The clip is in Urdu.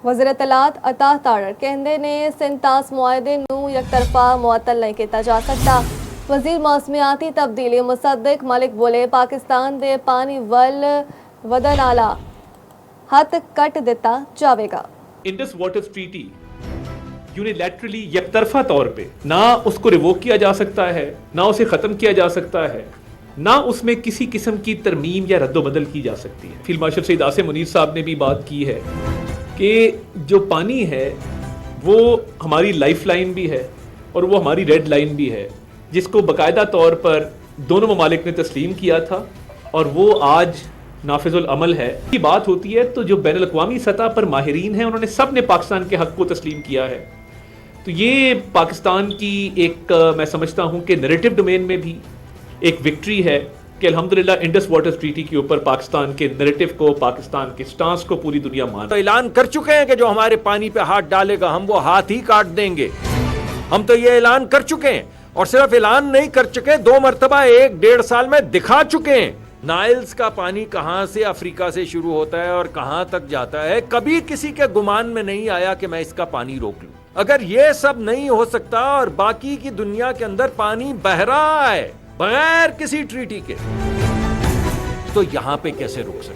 وزیر اطلاعات عطا تارڑ کہندے نے سنتاس معاہدے نو یک طرفہ معطل نہیں کیتا جا سکتا۔ وزیر موسمیاتی تبدیلی مصدق ملک بولے پاکستان دے پانی ول ودن آلا ہاتھ کٹ دیتا جاوے گا۔ انڈس واٹر ٹریٹی یونیلیٹرلی یک طرفہ طور پہ نہ اس کو ریووک کیا جا سکتا ہے، نہ اسے ختم کیا جا سکتا ہے، نہ اس میں کسی قسم کی ترمیم یا رد و بدل کی جا سکتی ہے۔ فیلڈ مارشل سید عاصم منیر صاحب نے بھی بات کی ہے کہ جو پانی ہے وہ ہماری لائف لائن بھی ہے اور وہ ہماری ریڈ لائن بھی ہے، جس کو باقاعدہ طور پر دونوں ممالک نے تسلیم کیا تھا اور وہ آج نافذ العمل ہے۔ کی بات ہوتی ہے تو جو بین الاقوامی سطح پر ماہرین ہیں انہوں نے سب نے پاکستان کے حق کو تسلیم کیا ہے، تو یہ پاکستان کی ایک میں سمجھتا ہوں کہ نیریٹو ڈومین میں بھی ایک وکٹری ہے کہ الحمدللہ انڈس واٹر ٹریٹی کے اوپر پاکستان کے نیریٹو کو، پاکستان کے سٹانس کو پوری دنیا مان تو اعلان کر چکے ہیں کہ جو ہمارے پانی پہ ہاتھ ڈالے گا ہم وہ ہاتھ ہی کاٹ دیں گے۔ ہم تو یہ اعلان کر چکے ہیں، اور صرف اعلان نہیں کر چکے، 2 مرتبہ 1-1.5 سال میں دکھا چکے ہیں۔ نائلز کا پانی کہاں سے افریقہ سے شروع ہوتا ہے اور کہاں تک جاتا ہے، کبھی کسی کے گمان میں نہیں آیا کہ میں اس کا پانی روک لوں۔ اگر یہ سب نہیں ہو سکتا اور باقی کی دنیا کے اندر پانی بہ رہا ہے بغیر کسی ٹریٹی کے، تو یہاں پہ کیسے روک سکتے؟